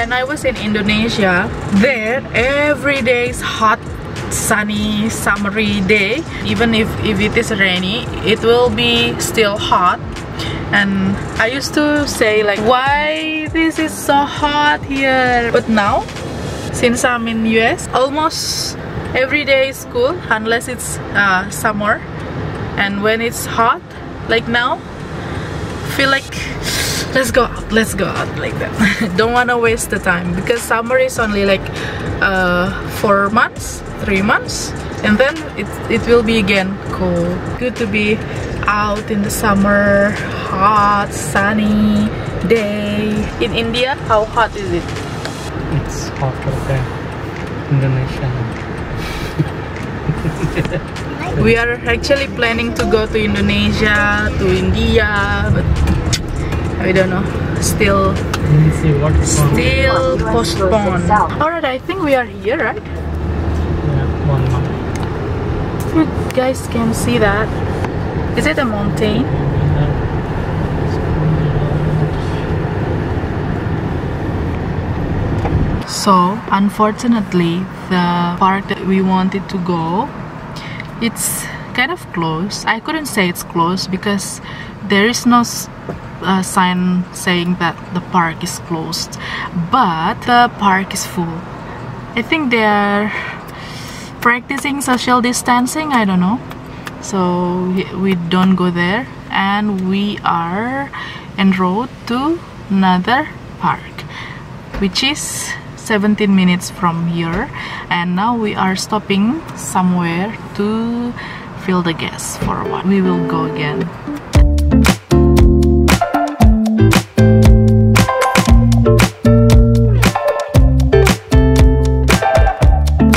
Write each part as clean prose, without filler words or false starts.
when I was in Indonesia, there every day is hot, sunny, summery day. Even if it is rainy, it will be still hot. And I used to say like, why this is so hot here? But now, since I'm in US, almost every day is cool unless it's summer. And when it's hot, like now, feel like let's go out like that. Don't want to waste the time, because summer is only like 4 months, 3 months, and then it will be again cool. Good to be out in the summer, hot, sunny day. In India, how hot is it? It's hotter than Indonesia. We are actually planning to go to Indonesia, to India, but I don't know, still postponed. Alright, I think we are here, right? Yeah, 1 month. You guys can see that. Is it a mountain? So, unfortunately, the park that we wanted to go, it's kind of closed. I couldn't say it's closed because there is no sign saying that the park is closed, but the park is full. I think they are practicing social distancing, I don't know. So we don't go there, and we are en route to another park, which is 17 minutes from here. And now we are stopping somewhere to fill the gas for a while. We will go again.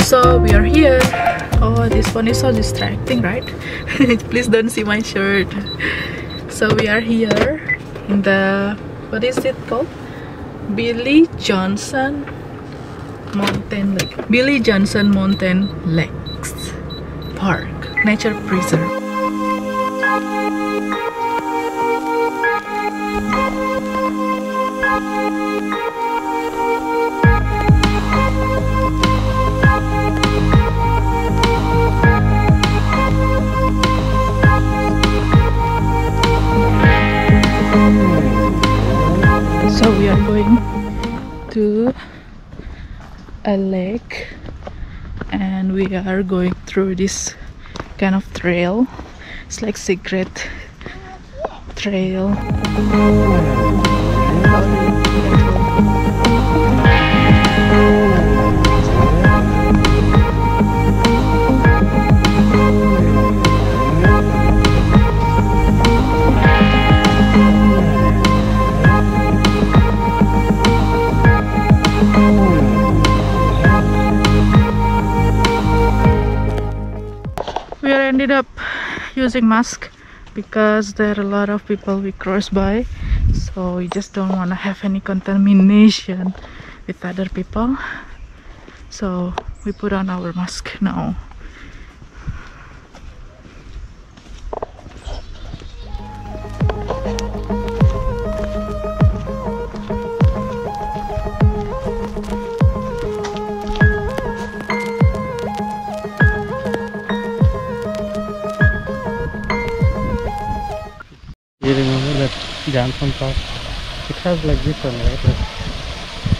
So we are here. Oh, this one is so distracting, right? Please don't see my shirt. So we are here in the, what is it called? Billie Johnson Mountain Lake. Billie Johnson Mountain Lakes Park, Nature Preserve. So we are going to a lake, and we are going through this kind of trail. It's like secret trail. We ended up using mask because there are a lot of people we cross by, so we just don't want to have any contamination with other people, so we put on our mask now. You remember that Johnson Park? It has like this one, right? Like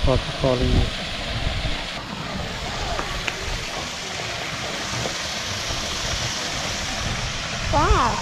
water falling out. Wow.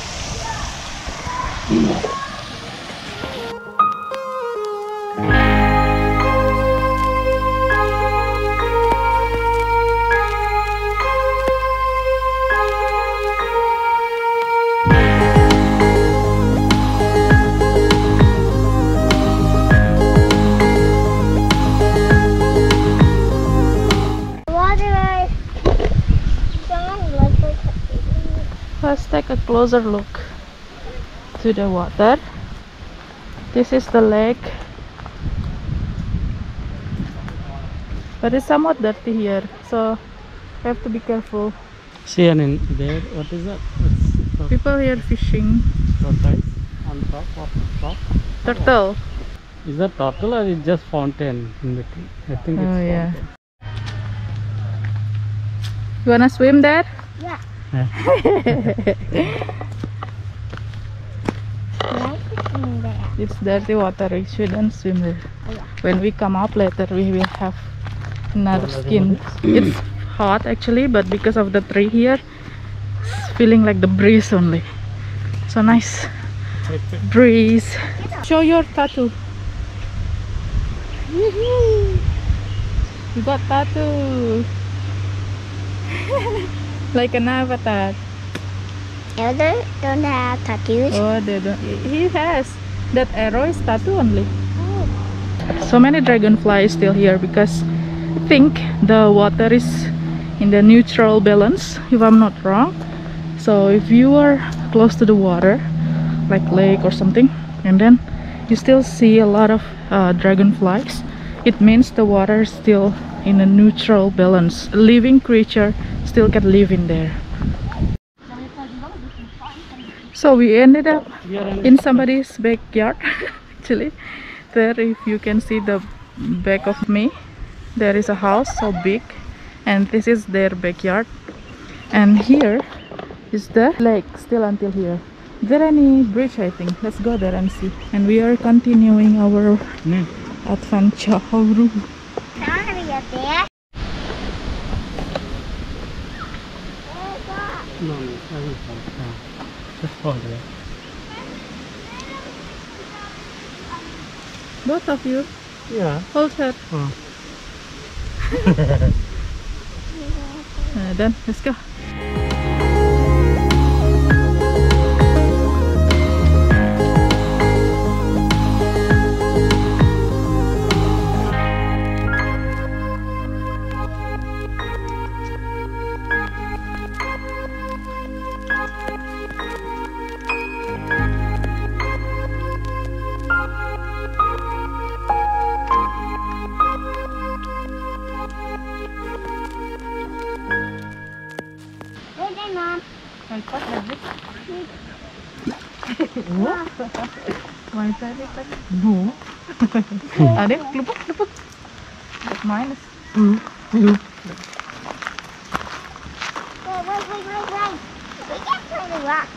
Let's take a closer look to the water. This is the lake, but it's somewhat dirty here, so we have to be careful. See, and in there, what is that? People here fishing. Tortoise on top of the top. Turtle. Is that turtle or is just fountain in between? I think it's yeah. fountain. You wanna swim there? Yeah. It's dirty water. We shouldn't swim there. Oh, yeah. When we come up later, we will have another skin. It's hot actually, but because of the tree here, it's feeling like the breeze only. So nice breeze. Show your tattoo. You got tattoo. Like an avatar. Elder don't have tattoos. Oh, they don't. He has. That arrow is tattoo only. Oh. So many dragonflies still here because I think the water is in the neutral balance, if I'm not wrong. So if you are close to the water, like lake or something, and then you still see a lot of dragonflies, it means the water is still in a neutral balance. A living creature still can live in there. So we ended up in somebody's backyard. Actually, there, if you can see the back of me, there is a house so big, and this is their backyard. And here is the lake still until here. Is there any bridge? I think. Let's go there and see. And we are continuing our adventure. No, I will hold. Just hold it. Both of you. Yeah. Hold her. Then let's go. No. Ada lupuk. That's minus. Wait. We can't play the rock.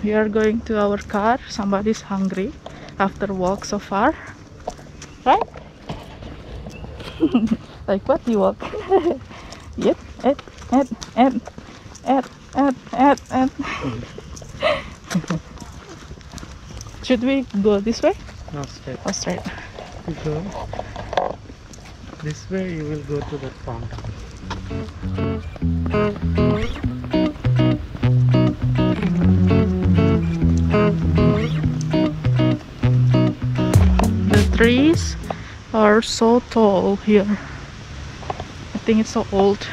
We are going to our car. Somebody's hungry after walk so far, right? Like what you walk? Yep. Should we go this way? No, straight. Or straight? You go this way, you will go to that fountain. The trees are so tall here. I think it's so old.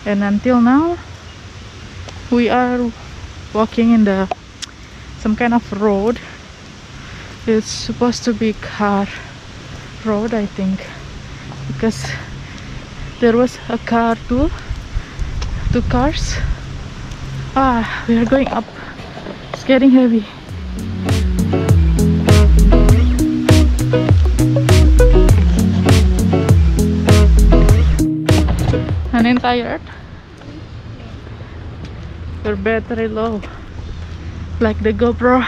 And until now, we are walking in the some kind of road. It's supposed to be car road, I think, because there was a car too. Two cars. We are going up. It's getting heavy. And I'm tired. Your battery low, like the GoPro.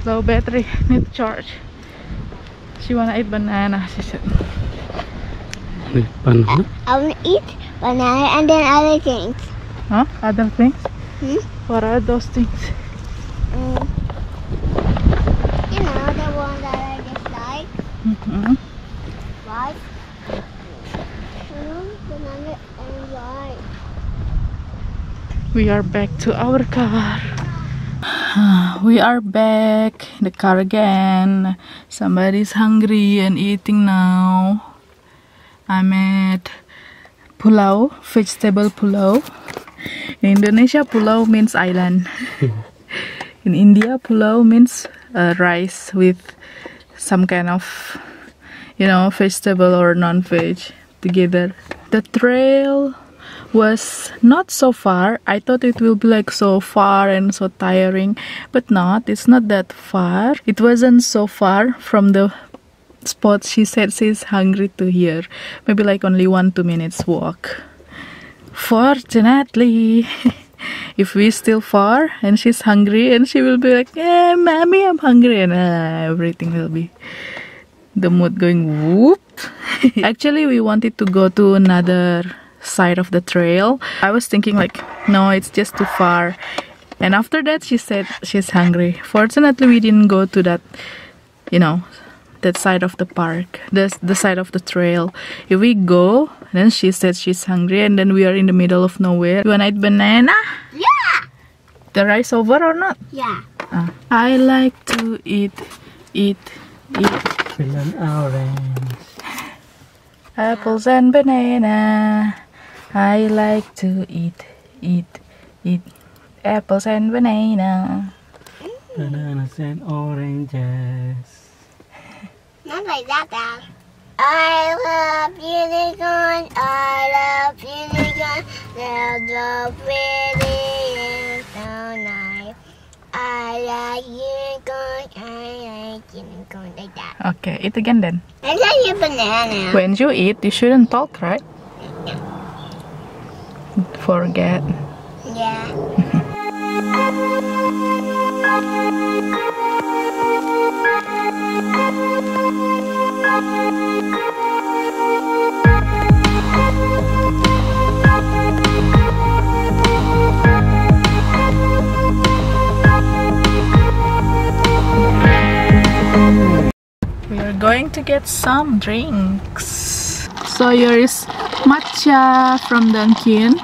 Low battery, need to charge. She wanna eat banana, she said. Banana? I want to eat banana and then other things. Huh? Other things? What are those things? You know, the one that I dislike. Right? Banana and rice. We are back to our car. We are back in the car again. Somebody's hungry and eating now. I'm at pulau, vegetable pulau. In Indonesia, pulau means island. In India, pulau means rice with some kind of, you know, vegetable or non-veg together. The trail was not so far. I thought it will be like so far and so tiring, but not. It's not that far. It wasn't so far from the spot she said she's hungry to here. Maybe like only 1-2 minutes walk. Fortunately, if we still far and she's hungry and she will be like, "Yeah, mommy, I'm hungry," and everything will be the mood going whoop. Actually, we wanted to go to another side of the trail. I was thinking like, no, it's just too far. And after that, she said she's hungry. Fortunately, we didn't go to that, you know, that side of the park, the side of the trail. If we go, then she said she's hungry, and then we are in the middle of nowhere. You wanna eat banana? Yeah. The rice over or not? Yeah. I like to eat. Apple and orange. Apples and banana. I like to eat. Apples and banana. Bananas and oranges. Not like that, Dad. I love unicorn. I love unicorn. They're so pretty and so nice. I like unicorn. I like unicorn like that. Okay, eat again then. I like your banana. When you eat, you shouldn't talk, right? Forget. Yeah. We are going to get some drinks. So here is matcha from Dunkin'.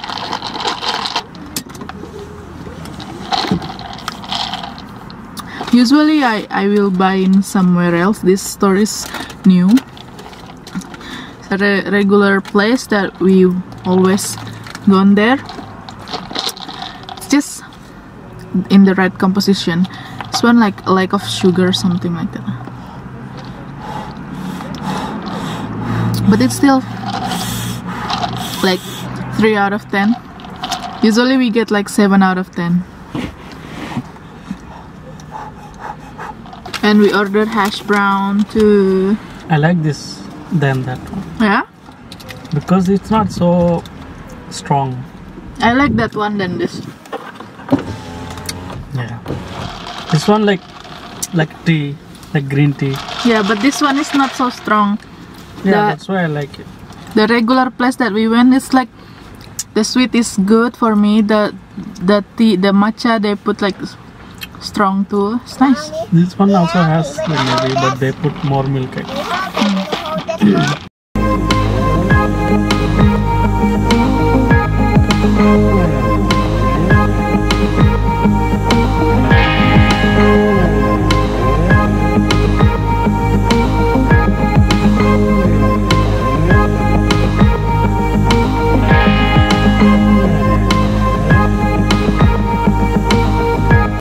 Usually I will buy in somewhere else. This store is new. It's a regular place that we always gone there. It's just in the right composition. This one like a lack of sugar, something like that. But it's still like 3 out of 10. Usually we get like 7 out of 10. And we ordered hash brown too. I like this than that one. Yeah? Because it's not so strong. I like that one than this. Yeah. This one like tea, like green tea. Yeah, but this one is not so strong. Yeah, that's why I like it. The regular place that we went is like, the sweet is good for me. The tea, the matcha, they put like strong too. It's nice. This one also has the maybe, but they put more milk. I think.